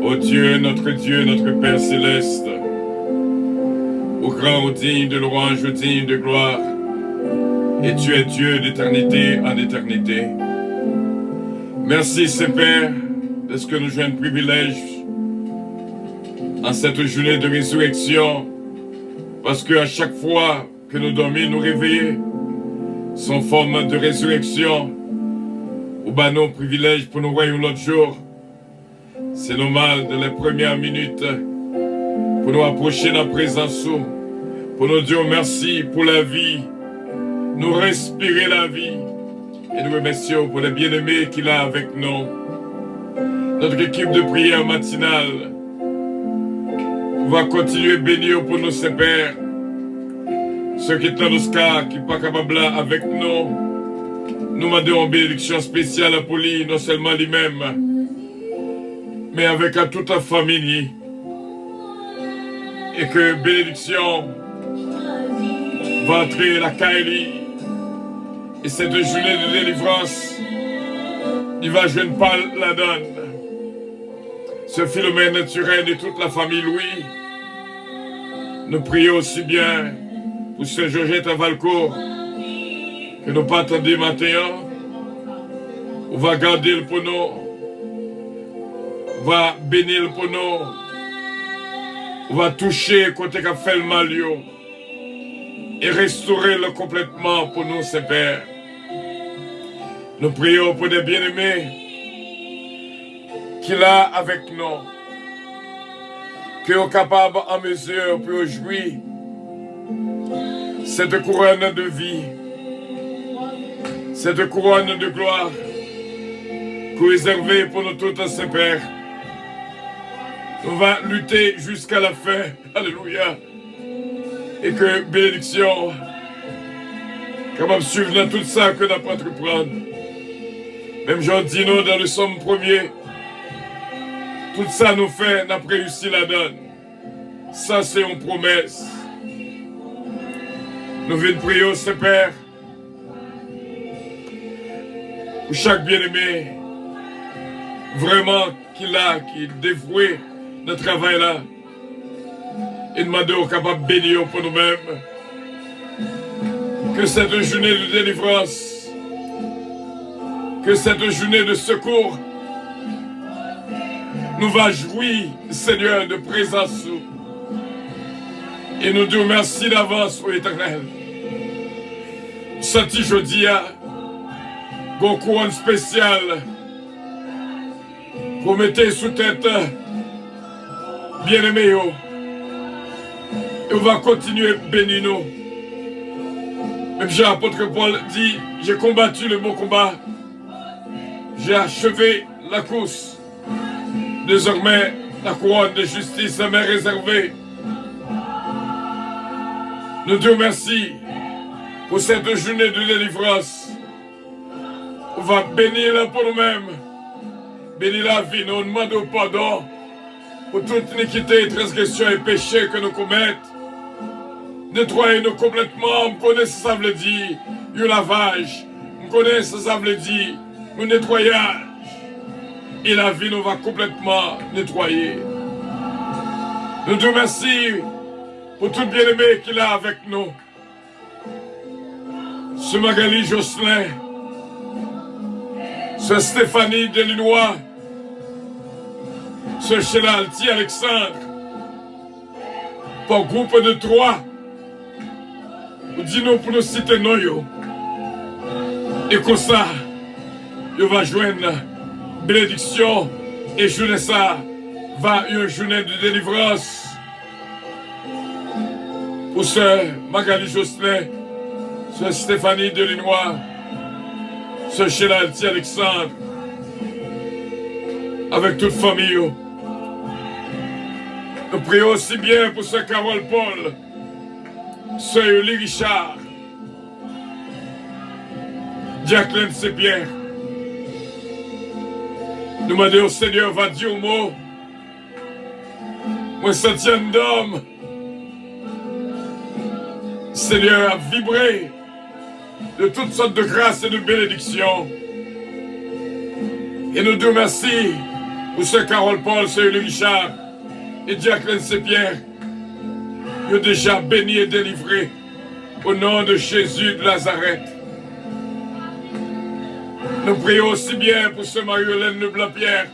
Ô Dieu, notre Père céleste, au grand, au digne de louange, au digne de gloire, et tu es Dieu d'éternité en éternité. Merci, Saint-Père, de ce que nous jouons un privilège en cette journée de résurrection, parce qu'à chaque fois que nous dormons, nous réveillons, sont forme de résurrection, ou ben nos privilèges pour nous voir l'autre jour. C'est normal de les premières minutes pour nous approcher de la présence, pour nous dire merci pour la vie, nous respirer la vie, et nous remercions pour les bien-aimés qu'il a avec nous. Notre équipe de prière matinale va continuer à bénir pour nous, Saint-Père. Ceux qui sont dans le cas, qui ne sont pas capables avec nous, nous demandons une bénédiction spéciale pour lui, non seulement lui-même, mais avec toute la famille. Et que bénédiction va entrer la Kaili. Et cette journée de délivrance, il va jouer une pâle la donne. Ce Philomène naturel et toute la famille Louis. Nous prions aussi bien pour ce Georgette à Valcourt que nous pas attendu matin. On va garder le pour nous. On va bénir pour nous. On va toucher côté qu'a fait le mal et restaurer le complètement pour nous, Saint-Père. Nous prions pour des bien-aimés qu'il a avec nous, qui sont capables en mesure pour jouir cette couronne de vie, cette couronne de gloire, qu'on réservée pour nous tous, Saint-Père. On va lutter jusqu'à la fin. Alléluia. Et que bénédiction, capable de suivre dans tout ça que nous pas entreprendre. Même Jean dit nous dans le Somme 1er, tout ça nous fait, n'a pas réussi la donne. Ça, c'est une promesse. Nous venons prier au Saint-Père pour chaque bien-aimé, vraiment qu'il a, qui est dévoué de travail là, et demander aux capables de bénir pour nous-mêmes. Que cette journée de délivrance, que cette journée de secours, nous va jouir, Seigneur, de présence. Et nous disons merci d'avance au Éternel. Senti jeudi à une couronne spéciale pour mettre sous tête bien-aimé. Et on va continuer à bénir nous. Même Jean-Apôtre Paul dit, j'ai combattu le bon combat. J'ai achevé la course. Désormais, la couronne de justice m'est réservée. Nous disons merci pour cette journée de délivrance. On va bénir là pour nous-mêmes. Bénir la vie, nous demandons pardon pour toute iniquité, transgression et péché que nous commettons. Nettoyez-nous complètement. On connaît ce que ça veut dire. Le lavage. On connaît ce que ça veut dire. Le nettoyage. Et la vie nous va complètement nettoyer. Nous te remercions pour tout bien-aimé qu'il a avec nous. Ce Magali Jocelyn. Ce Stéphanie Delinois. Ce Sheila Alti Alexandre. Pour groupe de 3. Dis-nous pour nous citer nous. Et comme ça, il va joindre bénédiction et journée ça va une journée de délivrance pour ce Magali Jocelyn, ce Stéphanie Delinois, ce Sheila Alti Alexandre, avec toute famille. Nous prions aussi bien pour ce Carole Paul, ce Yoli Richard, Jacqueline Sepierre. Nous demandons au Seigneur, va dire au mot. Moi, septième d'homme. Seigneur, a vibré de toutes sortes de grâces et de bénédictions. Et nous te remercions Pour ce Carole Paul, ce Richard et Jacqueline Pierre, ils ont déjà béni et délivré au nom de Jésus de Nazareth. Nous prions aussi bien pour ce Marie-Hélène Leblanc-Pierre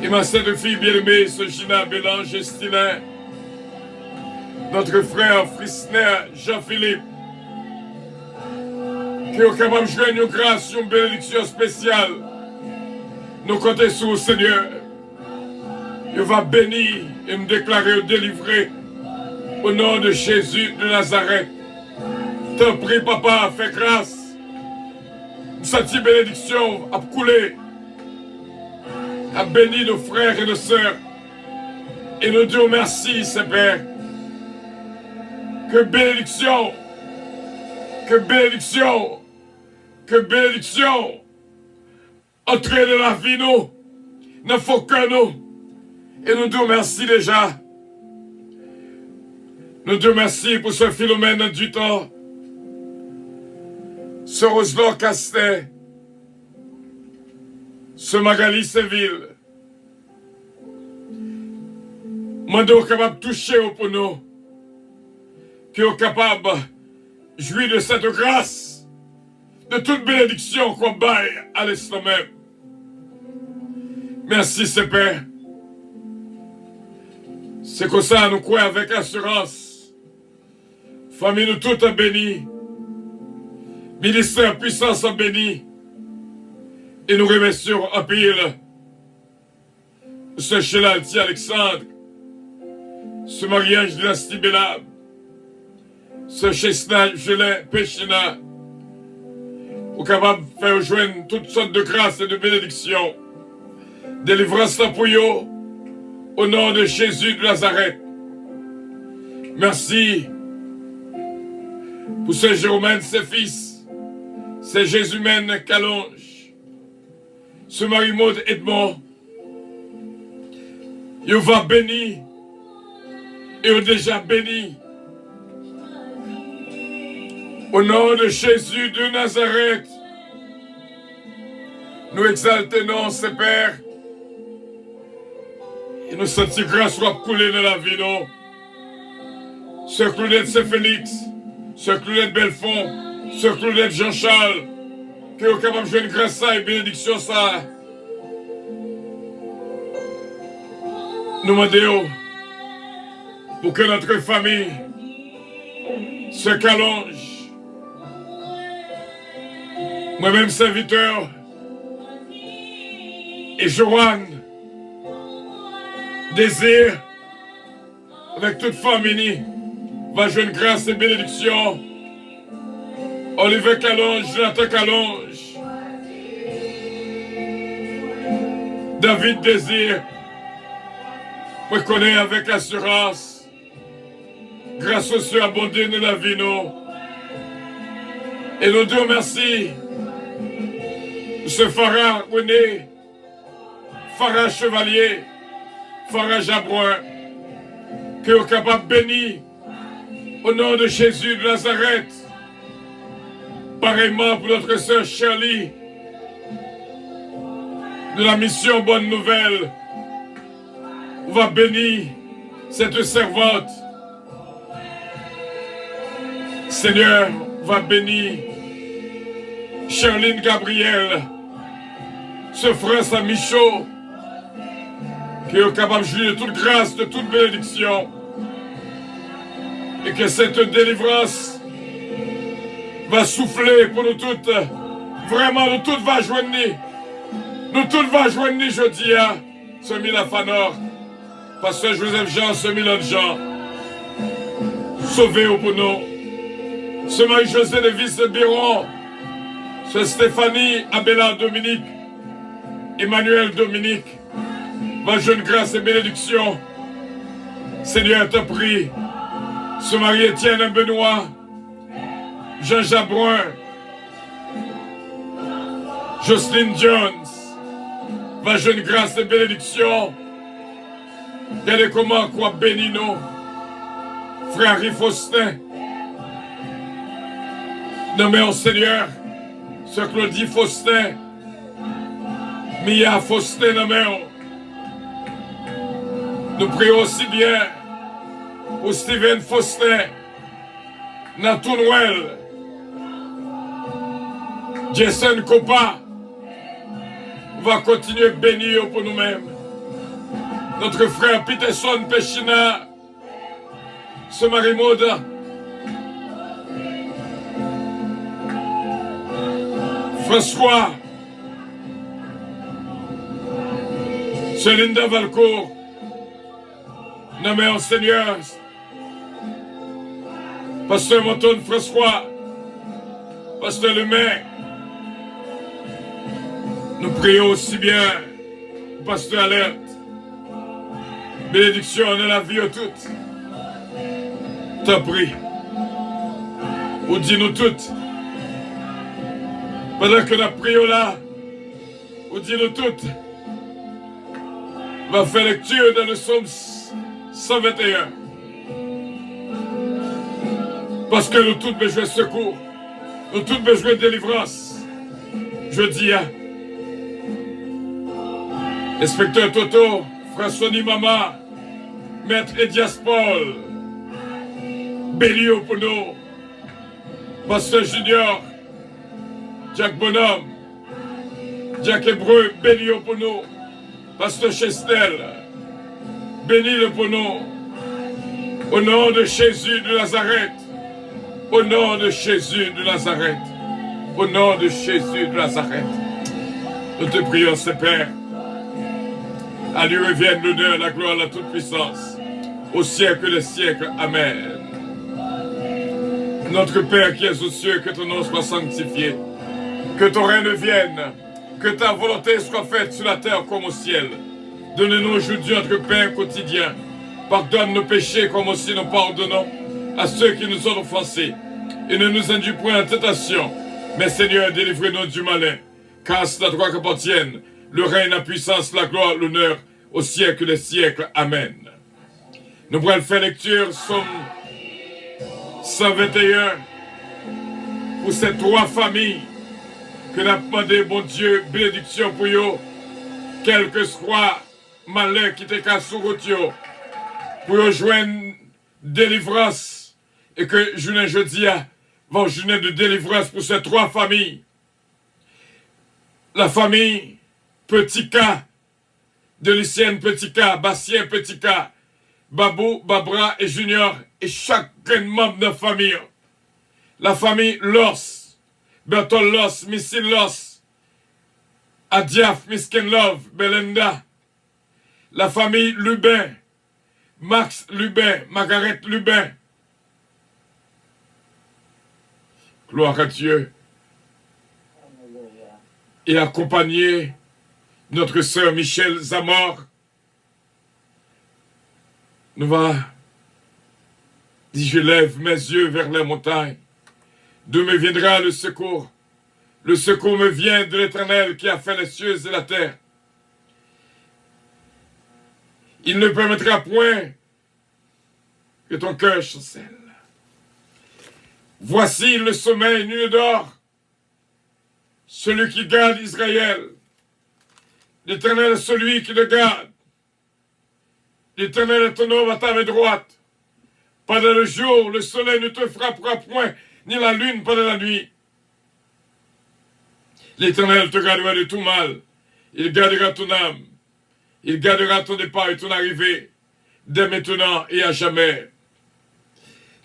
et ma sainte fille bien-aimée, ce Gina Bélange Estilin, notre frère Frisner Jean-Philippe, qui est capable de jouer une grâce, une bénédiction spéciale. Nous comptons sur le Seigneur. Il va bénir et me déclarer ou délivrer au nom de Jésus de Nazareth. Te prie, papa, fais grâce. Cette bénédiction a coulé, a béni nos frères et nos sœurs. Et nous disons merci, Seigneur. Que bénédiction, que bénédiction, que bénédiction entrer de la vie, nous, ne faut que nous. Et nous disons merci déjà. Nous disons merci pour ce Philomène du temps. Ce Roselot Castet, ce Magali Séville, Mando capable de toucher pour nous, qui est capable de jouir de cette grâce, de toute bénédiction qu'on baille à l'instant même. Merci, Seigneur. C'est comme ça nous croyons avec assurance. Famille nous toutes a béni. Ministère puissance a béni. Et nous remercions en pile ce Chelalti Alexandre, ce mariage dynastie Bélab, ce Chesna Gelin Péchina, au capable de faire joindre toutes sortes de grâces et de bénédictions. Délivrance pour vous, au nom de Jésus de Nazareth. Merci pour ce Jérôme, ses fils, ce Jésus-mène Calonge, ce Marie-Maud Edmond. Il va béni, et déjà béni. Au nom de Jésus de Nazareth, nous exaltons ce Père. Et nous sentons grâce soit couler dans la vie, non? Ce Claudette c'est Félix, ce Claudette Belfond, ce Claudette Jean-Charles, qui est capable de jouer une grâce et bénédiction ça. Nous demandons pour que notre famille se calonge. Moi-même serviteur et Joanne désir avec toute famille va jouer une grâce et bénédiction. Olivier Calonge, Jonathan Calonge, David Désir, me connaît avec assurance, grâce au Dieu abondé de la vie, nous. Et nous disons merci, ce Farah René, Farah Chevalier, Farah Jabrouin, qui est capable de bénir au nom de Jésus de Nazareth. Pareillement pour notre sœur Shirley, de la mission Bonne Nouvelle, on va bénir cette servante. Seigneur, va bénir Charline Gabriel, ce frère Samichaud, qui est capable de jouir de toute grâce, de toute bénédiction. Et que cette délivrance va souffler pour nous toutes. Vraiment, nous toutes va joindre. Nous toutes va joindre jeudi à ce Mila Fanor. Pasteur Joseph Jean, ce Milan Jean. Sauvez-vous pour nous. Ce Marie-José de Vice Biron. Ce Stéphanie Abélard Dominique. Emmanuel Dominique. Va jeune grâce et bénédiction. Seigneur, te prie. Ce Marie-Étienne Benoît. Jean Jabrouin. Jocelyne Jones. Va jeune grâce et bénédiction. Regardez comment quoi béni nous. Frère Harry Faustin. Nommé au Seigneur. Ce Claudie Faustin. Mia Faustin Nameo. Nous prions aussi bien pour Steven Faustin, Natounouel, Jason Kopa. On va continuer à bénir pour nous-mêmes. Notre frère Peterson Pechina, ce Marimoda, François, Celinda Valcourt, nommé en Seigneur, Pasteur Monton François, Pasteur Lemay. Nous prions aussi bien, Pasteur Alerte. Bénédiction de la vie à toutes. T'en prie. Ou dis-nous toutes. Pendant que nous prions là, ou dis-nous toutes. On va faire lecture dans le psaume 121. Parce que nous tous besoin de secours. Nous tous besoin de délivrance. Je dis à Inspecteur Toto, François Mama, Maître Edias Paul, Bélio pour nous, Pasteur Junior, Jack Bonhomme, Jack Hébreu, Bélio pour nous, Pasteur Chestel, bénis-le pour nous, au nom de Jésus de Nazareth, au nom de Jésus de Nazareth, au nom de Jésus de Nazareth, nous te prions, Père. À lui revienne l'honneur, la gloire, la toute-puissance, au siècle des siècles. Amen. Notre Père qui es aux cieux, que ton nom soit sanctifié, que ton règne vienne, que ta volonté soit faite sur la terre comme au ciel. Donne-nous aujourd'hui notre pain quotidien. Pardonne nos péchés comme aussi nous pardonnons à ceux qui nous ont offensés. Et ne nous induis point en tentation, mais Seigneur, délivre-nous du malin, car c'est à toi qu'appartiennent le règne, la puissance, la gloire, l'honneur, au siècle des siècles. Amen. Nous pourrons faire lecture Psaume 121 pour ces trois familles que nous avons demandé, bon Dieu, bénédiction pour eux, quel que soit malheur qui te casse sur route, pour eux joindre délivrance, et que journée jeudi va journée de délivrance pour ces trois familles. La famille Petit K, de Lucienne Petit K, Bastien Petit K, Babou, Babra et Junior, et chaque membre de la famille. La famille Loss, Bertol Loss, Missile Loss, Adiaf, Miskin Love, Belinda. La famille Lubin, Max Lubin, Margaret Lubin. Gloire à Dieu. Et accompagné notre sœur Michel Zamor, nous va, dit, je lève mes yeux vers les montagnes, d'où me viendra le secours. Le secours me vient de l'Éternel qui a fait les cieux et la terre. Il ne permettra point que ton cœur chancelle. Voici le sommeil, nul dort, celui qui garde Israël. L'Éternel est celui qui le garde. L'Éternel est ton homme à ta main droite. Pendant le jour, le soleil ne te frappera point, ni la lune pendant la nuit. L'Éternel te gardera de tout mal. Il gardera ton âme. Il gardera ton départ et ton arrivée, dès maintenant et à jamais.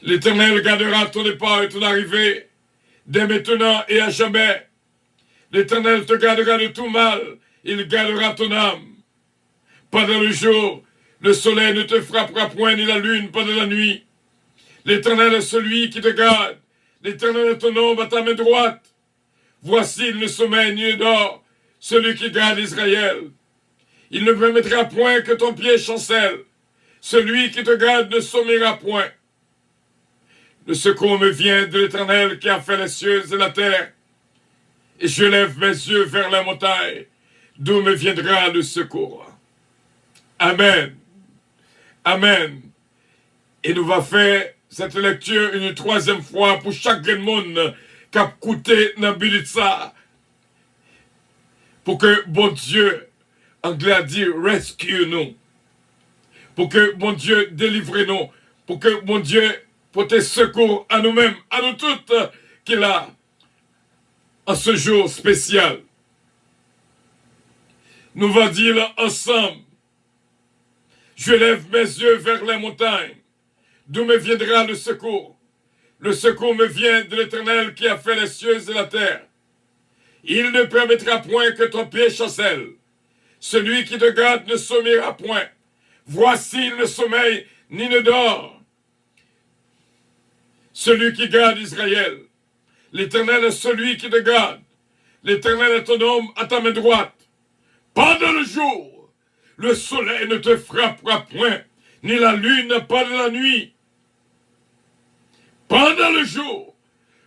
L'Éternel gardera ton départ et ton arrivée, dès maintenant et à jamais. L'Éternel te gardera de tout mal. Il gardera ton âme. Pendant le jour, le soleil ne te frappera point, ni la lune pendant la nuit. L'Éternel est celui qui te garde. L'Éternel est ton ombre à ta main droite. Voici, il ne sommeille ni ne dort, celui qui garde Israël. Il ne permettra point que ton pied chancelle. Celui qui te garde ne sommeillera point. Le secours me vient de l'Éternel qui a fait les cieux et la terre. Et je lève mes yeux vers la montagne, d'où me viendra le secours. Amen. Amen. Et nous va faire cette lecture une troisième fois pour chaque monde qui a écouté dans Bilitsa. pour que bon Dieu, anglais a dit rescue nous, pour que bon Dieu délivre nous, pour que bon Dieu porte secours à nous-mêmes, à nous toutes qu'il a en ce jour spécial. Nous va dire ensemble, je lève mes yeux vers les montagnes, d'où me viendra le secours. Le secours me vient de l'Éternel qui a fait les cieux et la terre. Il ne permettra point que ton pied chancelle. Celui qui te garde ne sommeillera point. Voici, il ne sommeille ni ne dort. Celui qui garde Israël. L'Éternel est celui qui te garde. L'Éternel est ton homme à ta main droite. Pendant le jour, le soleil ne te frappera point, ni la lune pendant la nuit. Pendant le jour,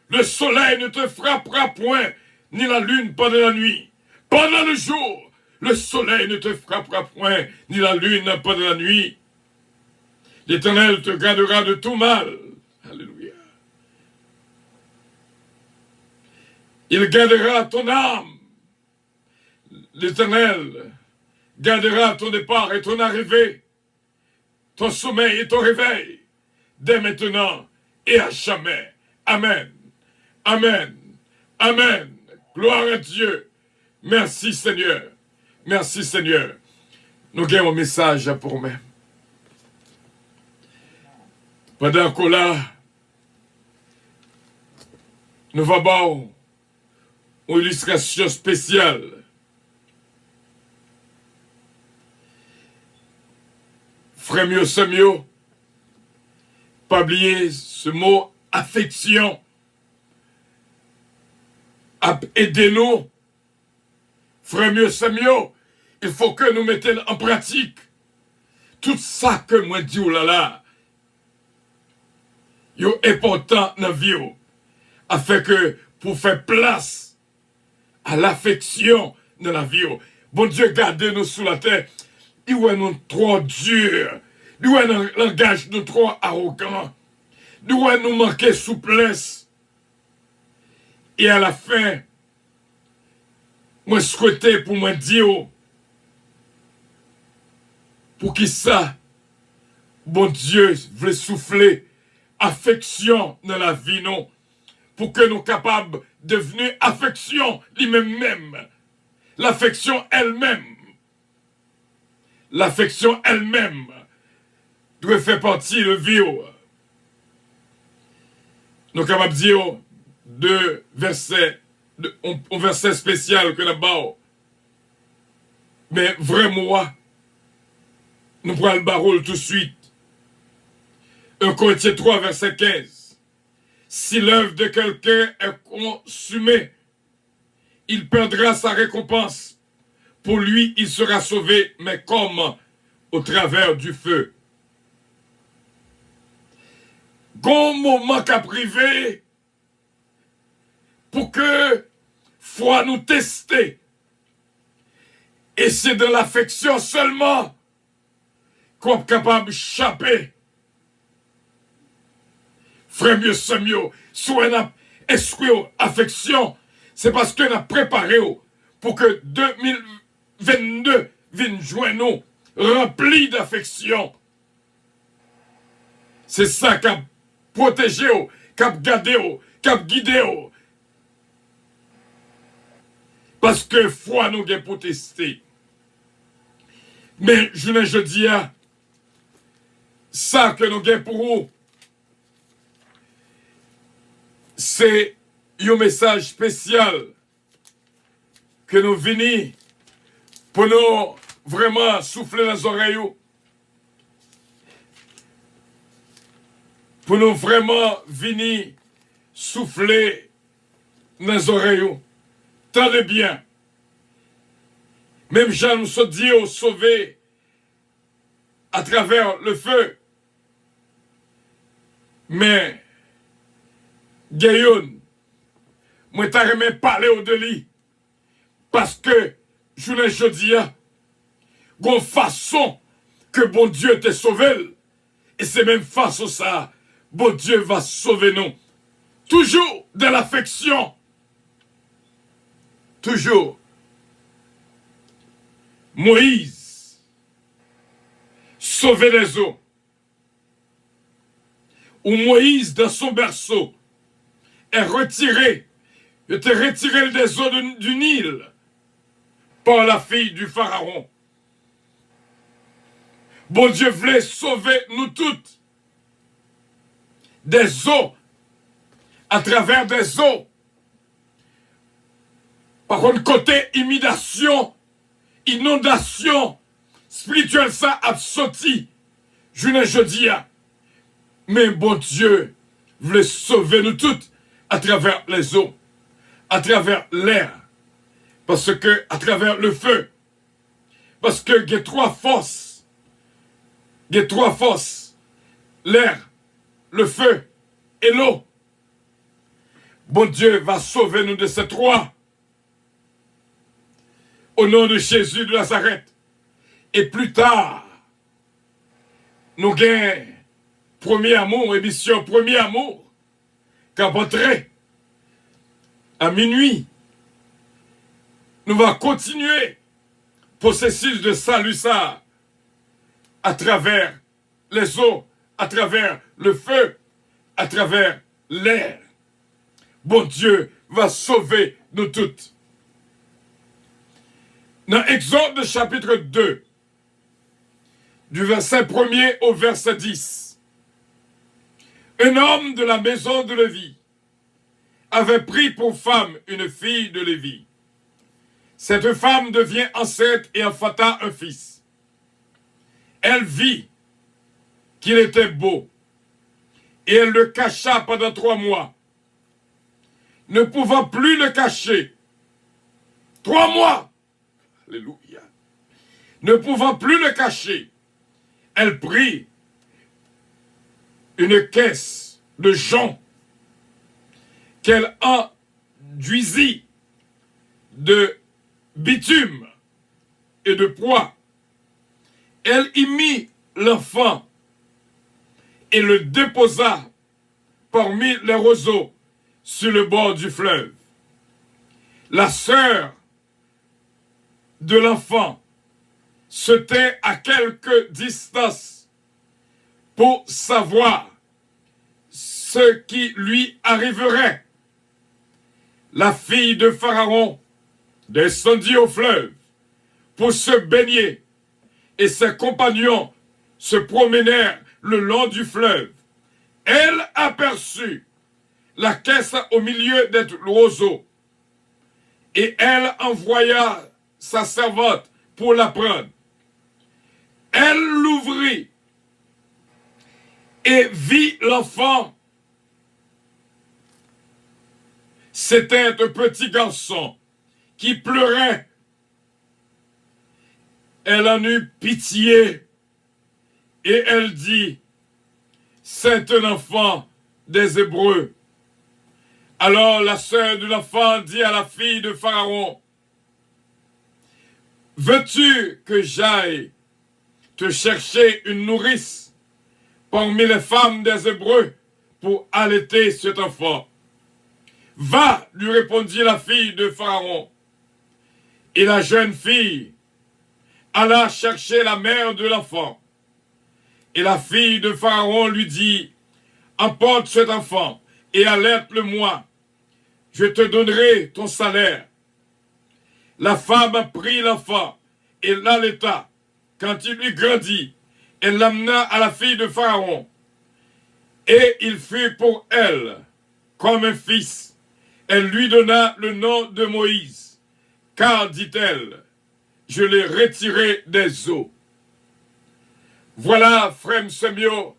le soleil ne te frappera point, ni la lune pendant la nuit. Pendant le jour, le soleil ne te frappera point, ni la lune pendant la nuit. L'Éternel te gardera de tout mal. Alléluia. Il gardera ton âme. L'Éternel gardera ton départ et ton arrivée, ton sommeil et ton réveil, dès maintenant et à jamais. Amen. Amen. Amen. Gloire à Dieu. Merci Seigneur. Merci Seigneur. Nous avons un message pour nous. Pendant que là, nous avons une illustration spéciale. Frère mieux, c'est mieux. Pas oublier ce mot affection. Aidez-nous. Frère mieux, c'est mieux. Il faut que nous mettions en pratique tout ça que moi dis, oh là là, c'est important dans la vie, afin que pour faire place à l'affection dans la vie. Bon Dieu, gardez-nous sous la terre. Il est nous trop dur. Il est un langage nous trop arrogant. Il est nous manquer souplesse. Et à la fin, moi souhaiter pour moi dire, pour qui ça, bon Dieu veut souffler affection dans la vie, non? Pour que nous capables de devenir affection lui-même. L'affection elle-même. L'affection elle-même doit faire partie de vie. Nous sommes capables de dire deux versets, un verset spécial que là-bas. Mais vraiment, nous prenons le barreau tout de suite. 1 Corinthiens 3, verset 15. Si l'œuvre de quelqu'un est consumée, il perdra sa récompense. Pour lui, il sera sauvé, mais comme au travers du feu. Bon moment qu'à priver pour que foi nous tester. Et c'est de l'affection seulement qu'on est capable d'échapper. Frère mieux, c'est mieux. Soit on a esprit affection, c'est parce qu'on a préparé pour que 2022 vienne joindre nous, rempli d'affection. C'est ça qui a protégé, qui a gardé, qui a guidé. Parce que foi nous a protesté. Mais je dis, ça que nous avons pour vous, c'est un message spécial que nous venons pour nous vraiment souffler dans les oreilles. Pour nous vraiment venir souffler dans les oreilles. Tendez bien. Même Jean nous a dit au sauver à travers le feu. Mais, Gayoun, moi t'as remis parler au délit. Parce que, je ne dis pas, une façon que bon Dieu t'ait sauvé. Et c'est même façon ça, bon Dieu va sauver nous. Toujours de l'affection. Toujours Moïse sauvait les eaux. Ou Moïse, dans son berceau, était retiré des eaux du Nil par la fille du Pharaon. Bon Dieu voulait sauver nous toutes des eaux, à travers des eaux. Par contre, côté inondation spirituelle, ça a sauté. Je ne dis pas. Mais bon Dieu voulait sauver nous toutes à travers les eaux, à travers l'air, parce que à travers le feu, parce que il y a trois forces, l'air, le feu et l'eau. Bon Dieu va sauver nous de ces trois. Au nom de Jésus de Nazareth. Et plus tard, nous gagnons premier amour, émission premier amour, qu'après à minuit, nous allons continuer processus de salut ça à travers les eaux, à travers le feu, à travers l'air. Bon Dieu va sauver nous toutes. Dans Exode chapitre 2, du verset 1er au verset 10, un homme de la maison de Lévi avait pris pour femme une fille de Lévi. Cette femme devient enceinte et enfanta un fils. Elle vit qu'il était beau et elle le cacha pendant 3 mois. Ne pouvant plus le cacher, 3 mois, alléluia, ne pouvant plus le cacher, elle prit une caisse de jonc qu'elle enduisit de bitume et de pois. Elle y mit l'enfant et le déposa parmi les roseaux sur le bord du fleuve. La sœur de l'enfant se tait à quelque distance pour savoir ce qui lui arriverait. La fille de Pharaon descendit au fleuve pour se baigner et ses compagnons se promenèrent le long du fleuve. Elle aperçut la caisse au milieu des roseaux et elle envoya sa servante pour la prendre. Elle l'ouvrit et vit l'enfant. C'était un petit garçon qui pleurait. Elle en eut pitié et elle dit, c'est un enfant des Hébreux. Alors la sœur de l'enfant dit à la fille de Pharaon, veux-tu que j'aille te chercher une nourrice parmi les femmes des Hébreux pour allaiter cet enfant? Va, lui répondit la fille de Pharaon. Et la jeune fille alla chercher la mère de l'enfant. Et la fille de Pharaon lui dit, emporte cet enfant et allaite-le-moi. Je te donnerai ton salaire. La femme prit l'enfant et l'allaita. Quand il lui grandit, elle l'amena à la fille de Pharaon. Et il fut pour elle comme un fils. Elle lui donna le nom de Moïse. Car, dit-elle, je l'ai retiré des eaux. Voilà, frère Semio,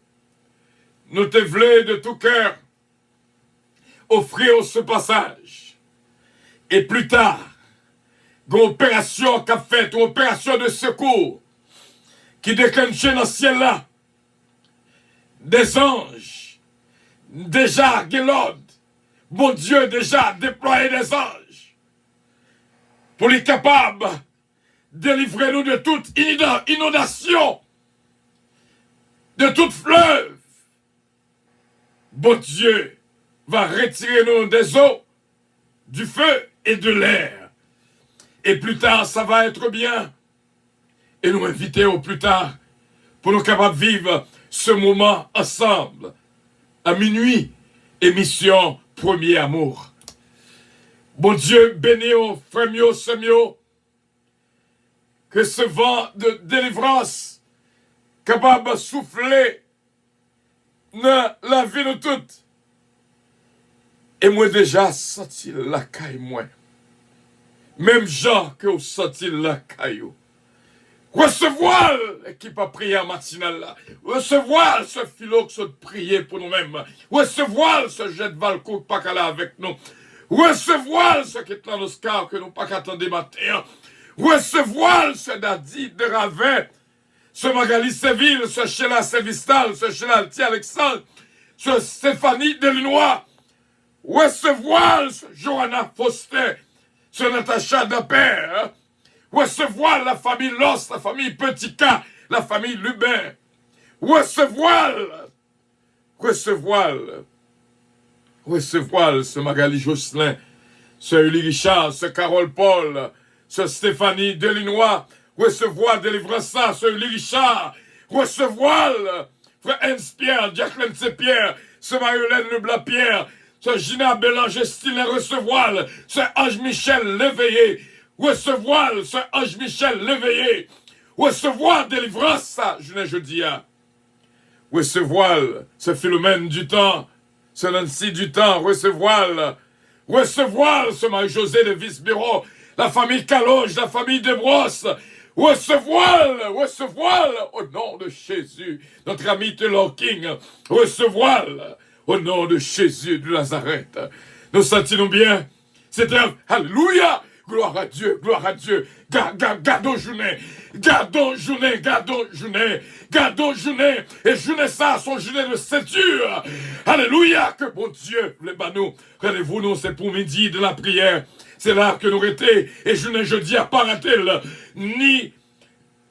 nous te voulons de tout cœur offrir ce passage. Et plus tard, une opération qu'a faite, une opération de secours, qui déclenchait dans le ciel là, des anges, déjà, Guélode, bon Dieu, déjà déployé des anges, pour les capables de délivrer nous de toute inondation, de toute fleuve. Bon Dieu va retirer nous des eaux, du feu et de l'air. Et plus tard, ça va être bien. et nous inviter au plus tard pour nous capables de vivre ce moment ensemble. À minuit, émission Premier Amour. Bon Dieu, bénis au frère mio, sœur mio, que ce vent de délivrance capable de souffler dans la vie de toutes. Et moi déjà senti la caille moi. Même gens que vous senti la caillou. Recevoir l'équipe à prière matinale là. Recevoir ce philo que se prier pour nous-mêmes. Recevoir ce jet de valcourt pas qu'à là avec nous. Recevoir ce qui est dans nos scars que nous pas qu'attendre matin. Recevoir ce Dadi de Ravin. Ce Magali Séville, ce Sheila Sévistal, ce Sheila Alti Alexandre. Ce Stéphanie Delinois. Recevoir ce Johanna Foster. Ce Natacha Dapper. Recevoir la famille Loss, la famille Petit K, la famille Lubin. Recevoir ce Magali Jocelyn, ce Uli Richard, ce Carole Paul, ce Stéphanie Delinois. Recevoir délivrance ça, ce Uli Richard. Recevoir frère Hens Pierre, Jacqueline C. Pierre, ce Marie-Hélène Leblanc-Pierre, ce Gina Bélanger-Style, recevoir ce Ange Michel Léveillé. Recevoir ce Ange Michel l'éveillé. Recevoir délivrance, ça, je dis. Recevoir ce Philomène du temps, ce Nancy du temps. Recevoir ce Marie-José de Vice-Bureau, la famille Caloge, la famille Desbrosses. Recevoir au nom de Jésus, notre ami Taylor King. Recevoir au nom de Jésus de Nazareth. Nous sentons bien. C'était un Alléluia. Gloire à Dieu, gloire à Dieu. Gardons journée. Gardons journée. Et journée ça, son journée de ceinture. Alléluia, que bon Dieu, les banou. Rendez-vous, nous, c'est pour midi de la prière. C'est là que nous étions. Et journée jeudi à Paratel. Ni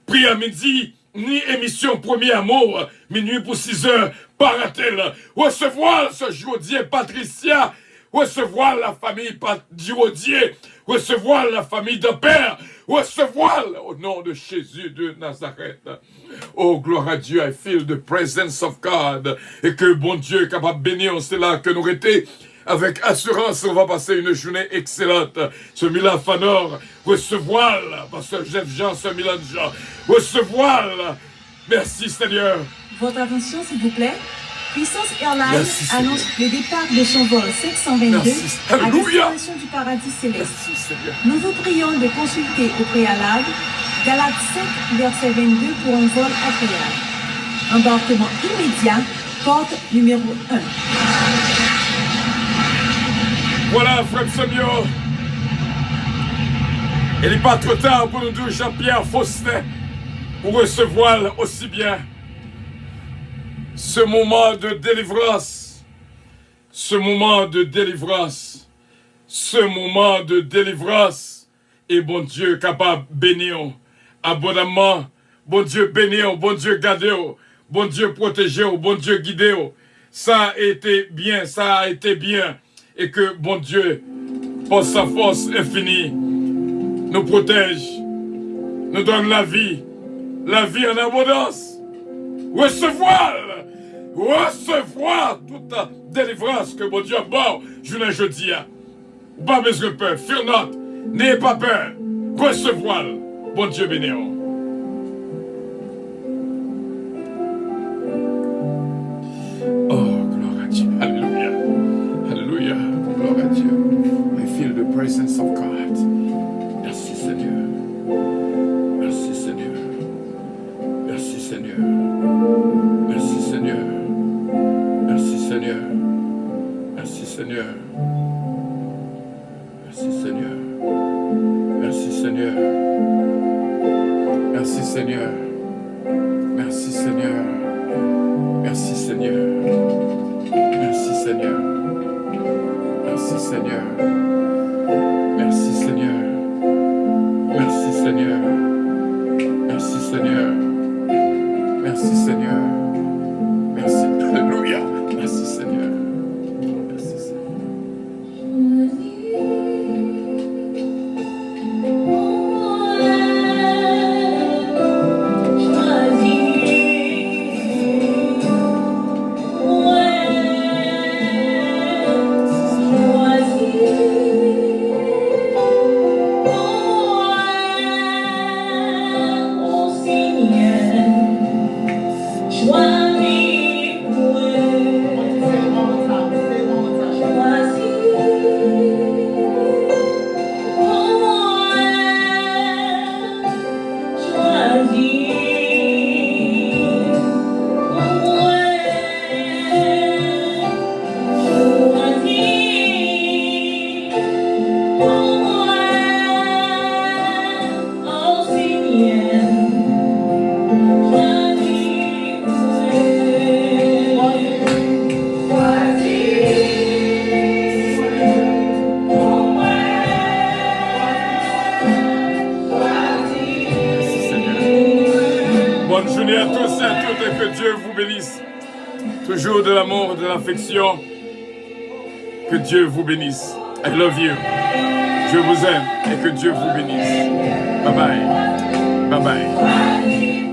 prière midi, ni émission Premier Amour. Minuit pour 6 heures, Paratel. Recevoir ce jeudi Patricia. Recevoir la famille Dirodier, recevoir la famille de Père, recevoir au nom de Jésus de Nazareth. Oh, gloire à Dieu, I feel the presence of God. Et que bon Dieu est capable de bénir, c'est là que nous étions. Avec assurance, on va passer une journée excellente. Ce Milan Fanor, recevoir, Pasteur Jeff Jean, ce Milan Jean, recevoir. Merci Seigneur. Votre attention, s'il vous plaît. Puissance Airlines annonce le départ de son vol 722 à destination du paradis céleste. Nous vous prions de consulter au préalable Galates 5, verset 22 pour un vol agréable. Embarquement immédiat, porte numéro 1. Voilà, frère Samuel. Il n'est pas trop tard pour nous dire Jean-Pierre Faustin pour recevoir aussi bien ce moment de délivrance, et bon Dieu capable de bénir abondamment, bon Dieu bénir, bon Dieu garder, bon Dieu protéger, bon Dieu guider. Ça a été bien, et que bon Dieu, par sa force infinie, nous protège, nous donne la vie en abondance. Recevoir toute délivrance que mon Dieu a bon, jeudi. Pas besoin de peur, fear not, n'ayez pas peur. Recevoir, bon Dieu béni. Oh, gloire à Dieu, alléluia, alléluia, gloire à Dieu. I feel the presence of God. Merci Seigneur, merci Seigneur, merci Seigneur. Merci Seigneur. Merci Seigneur. Merci Seigneur. Merci Seigneur. Merci Seigneur. Merci Seigneur. Merci Seigneur. Merci Seigneur. Merci Seigneur. Merci Seigneur. Merci Seigneur. Merci Seigneur. Merci Seigneur. Merci Seigneur. Merci. Alléluia. Merci Seigneur. Merci Seigneur. Bonne journée à tous et à toutes et que Dieu vous bénisse. Toujours de l'amour, de l'affection. Que Dieu vous bénisse. I love you. Je vous aime et que Dieu vous bénisse. Bye bye. Bye bye.